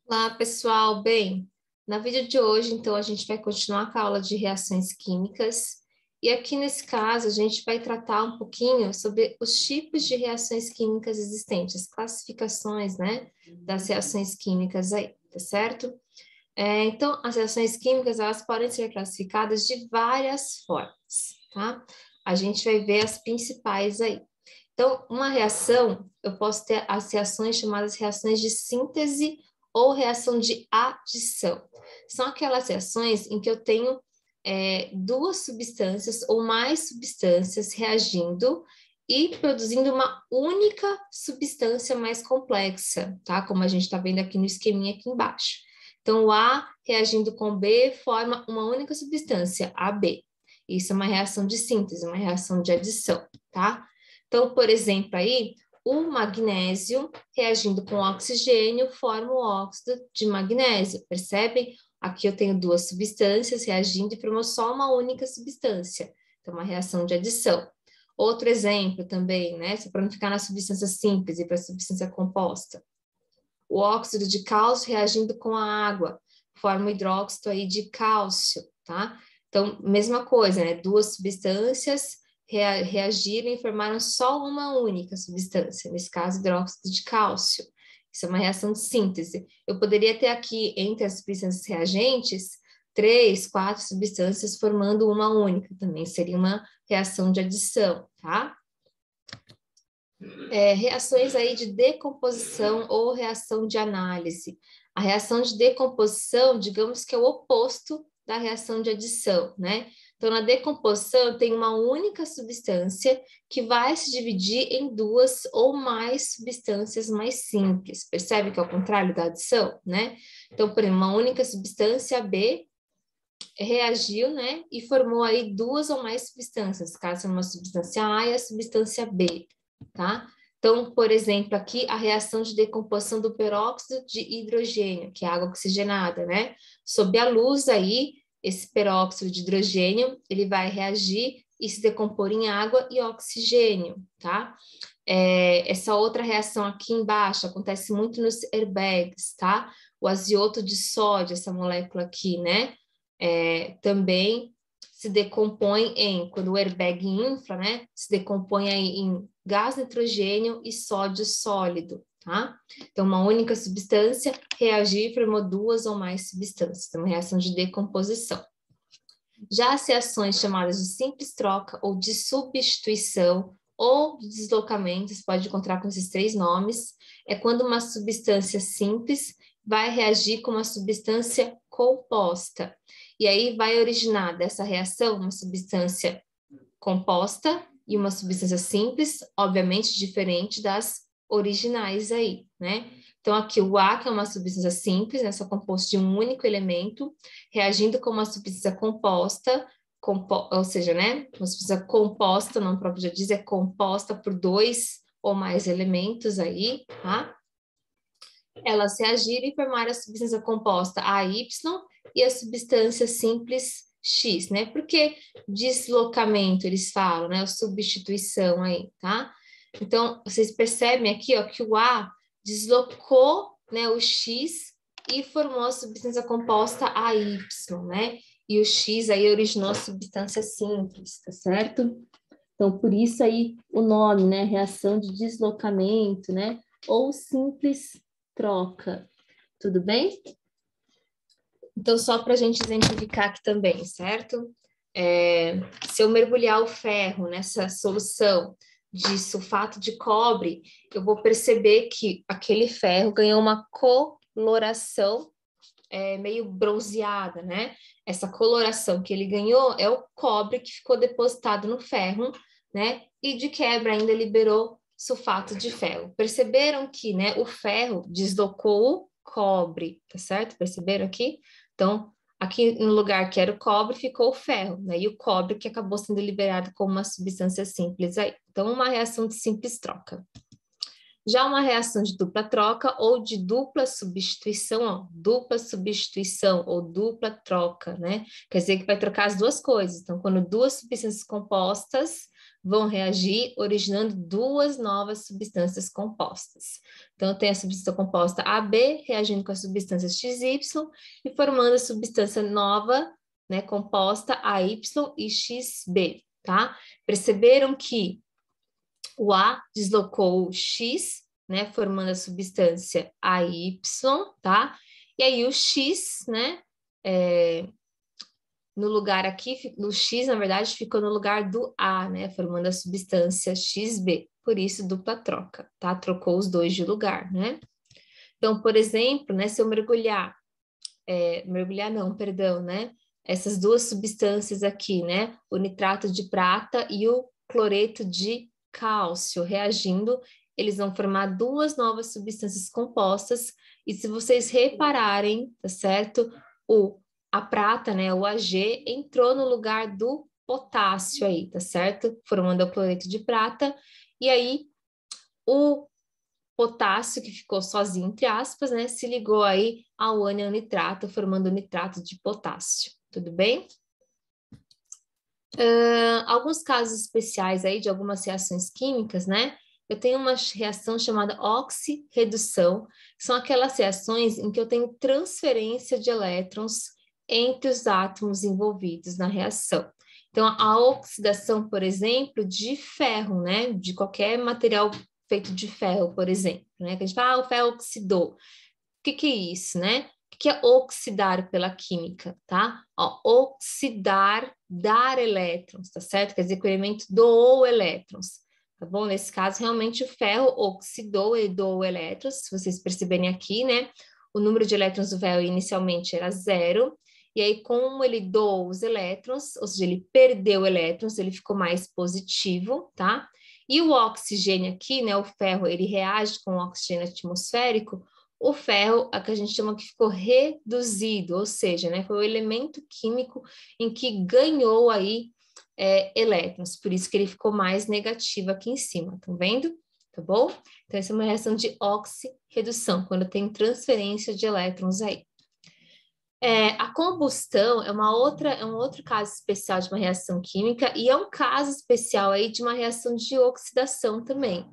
Olá, pessoal. Bem, na vídeo de hoje, então, a gente vai continuar com a aula de reações químicas. E aqui nesse caso, a gente vai tratar um pouquinho sobre os tipos de reações químicas existentes, classificações, né, das reações químicas aí, tá certo? Então, as reações químicas, elas podem ser classificadas de várias formas, tá? A gente vai ver as principais aí. Então, uma reação, eu posso ter as reações chamadas reações de síntese ou reação de adição. São aquelas reações em que eu tenho duas substâncias ou mais substâncias reagindo e produzindo uma única substância mais complexa, tá? Como a gente está vendo aqui no esqueminha aqui embaixo. Então, o A reagindo com o B forma uma única substância, AB. Isso é uma reação de síntese, uma reação de adição, tá? Então, por exemplo, aí, o magnésio reagindo com o oxigênio forma o óxido de magnésio, percebem? Aqui eu tenho duas substâncias reagindo e formam só uma única substância. Então, uma reação de adição. Outro exemplo também, né? Para não ficar na substância simples e para a substância composta. O óxido de cálcio reagindo com a água, forma o hidróxido aí de cálcio, tá? Então, mesma coisa, né? Duas substâncias reagiram e formaram só uma única substância, nesse caso, hidróxido de cálcio. Isso é uma reação de síntese. Eu poderia ter aqui, entre as substâncias reagentes, 3, 4 substâncias formando uma única, também seria uma reação de adição, tá? Reações aí de decomposição ou reação de análise. A reação de decomposição, digamos que é o oposto da reação de adição, né? Então, na decomposição, tem uma única substância que vai se dividir em duas ou mais substâncias mais simples. Percebe que é o contrário da adição, né? Então, por exemplo, uma única substância B reagiu, né, e formou aí duas ou mais substâncias, caso uma substância A e a substância B, tá? Então, por exemplo, aqui a reação de decomposição do peróxido de hidrogênio, que é água oxigenada, né? Sob a luz aí, esse peróxido de hidrogênio, ele vai reagir e se decompor em água e oxigênio, tá? Essa outra reação aqui embaixo acontece muito nos airbags, tá? O azeoto de sódio, essa molécula aqui, né? Também se decompõe quando o airbag infla, né? Se decompõe aí em gás nitrogênio e sódio sólido, tá? Então, uma única substância reagir e formou duas ou mais substâncias, então, uma reação de decomposição. Já as reações chamadas de simples troca ou de substituição ou de deslocamento, você pode encontrar com esses três nomes, é quando uma substância simples vai reagir com uma substância composta. E aí vai originar dessa reação uma substância composta e uma substância simples, obviamente diferente das originais aí, né? Então, aqui o A, que é uma substância simples, né, só composto de um único elemento, reagindo com uma substância composta, ou seja, né, uma substância composta, o nome próprio já diz, é composta por dois ou mais elementos aí, tá? Elas reagirem e formarem a substância composta AY e a substância simples X, né? Porque deslocamento, eles falam, né? Substituição aí, tá? Então, vocês percebem aqui, ó, que o A deslocou, né, o X e formou a substância composta AY, né? E o X aí originou a substância simples, tá certo? Então, por isso aí o nome, né? Reação de deslocamento, né? Ou simples troca. Tudo bem? Então, só para a gente exemplificar aqui também, certo? Se eu mergulhar o ferro nessa solução de sulfato de cobre, eu vou perceber que aquele ferro ganhou uma coloração meio bronzeada, né? Essa coloração que ele ganhou é o cobre que ficou depositado no ferro, né? E de quebra ainda liberou sulfato de ferro. Perceberam que, né, o ferro deslocou o cobre, tá certo? Perceberam aqui? Então, aqui no lugar que era o cobre, ficou o ferro, né? E o cobre que acabou sendo liberado como uma substância simples aí. Então, uma reação de simples troca. Já uma reação de dupla troca ou de dupla substituição ou dupla troca, né? Quer dizer que vai trocar as duas coisas. Então, quando duas substâncias compostas vão reagir originando duas novas substâncias compostas. Então, tem a substância composta AB reagindo com a substância XY e formando a substância nova, né, composta AY e XB, tá? Perceberam que o A deslocou o X, né, formando a substância AY, tá? E aí o X, né, no lugar aqui, no X, na verdade, ficou no lugar do A, né, formando a substância XB, por isso dupla troca, tá? Trocou os dois de lugar, né? Então, por exemplo, né, se eu mergulhar não, perdão, né? Essas duas substâncias aqui, né? O nitrato de prata e o cloreto de cálcio reagindo, eles vão formar duas novas substâncias compostas, e se vocês repararem, tá certo? A prata, né, o Ag, entrou no lugar do potássio aí, tá certo? Formando o cloreto de prata, e aí o potássio, que ficou sozinho, entre aspas, né, se ligou aí ao ânion nitrato, formando o nitrato de potássio. Tudo bem? Alguns casos especiais aí de algumas reações químicas, né? Eu tenho uma reação chamada oxirredução, que são aquelas reações em que eu tenho transferência de elétrons entre os átomos envolvidos na reação. Então, a oxidação, por exemplo, de ferro, né? De qualquer material feito de ferro, por exemplo, né? Que a gente fala, o ferro oxidou. O que é isso, né? O que é oxidar pela química, tá? Ó, oxidar, dar elétrons, tá certo? Quer dizer que o elemento doou elétrons, tá bom? Nesse caso, realmente o ferro oxidou e doou elétrons, se vocês perceberem aqui, né? O número de elétrons do ferro inicialmente era 0, e aí como ele doou os elétrons, ou seja, ele perdeu elétrons, ele ficou mais positivo, tá? E o oxigênio aqui, né? O ferro, ele reage com o oxigênio atmosférico. O ferro, a que a gente chama que ficou reduzido, ou seja, né, foi o elemento químico em que ganhou aí elétrons, por isso que ele ficou mais negativo aqui em cima, estão vendo? Tá bom? Então, essa é uma reação de oxirredução, quando tem transferência de elétrons aí. A combustão é um outro caso especial de uma reação química e é um caso especial aí de uma reação de oxidação também.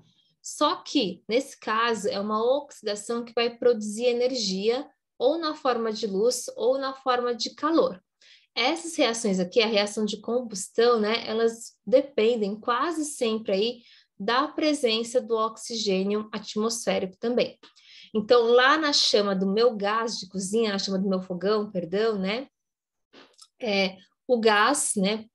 Só que, nesse caso, é uma oxidação que vai produzir energia ou na forma de luz ou na forma de calor. Essas reações aqui, a reação de combustão, né, elas dependem quase sempre aí da presença do oxigênio atmosférico também. Então, lá na chama do meu gás de cozinha, na chama do meu fogão, perdão, né, o gás, né,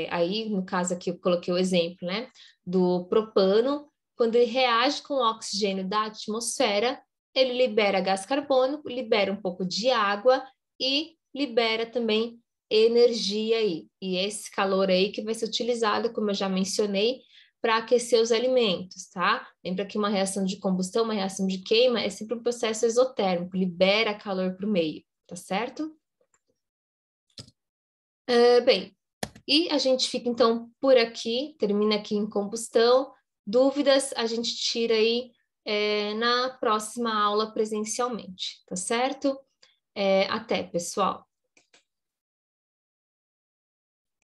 aí no caso aqui eu coloquei o exemplo, né, do propano, quando ele reage com o oxigênio da atmosfera, ele libera gás carbônico, libera um pouco de água e libera também energia aí. E esse calor aí que vai ser utilizado, como eu já mencionei, para aquecer os alimentos, tá? Lembra que uma reação de combustão, uma reação de queima, é sempre um processo exotérmico, libera calor para o meio, tá certo? Bem, e a gente fica então por aqui, termina aqui em combustão. Dúvidas a gente tira aí na próxima aula presencialmente, tá certo? Até, pessoal!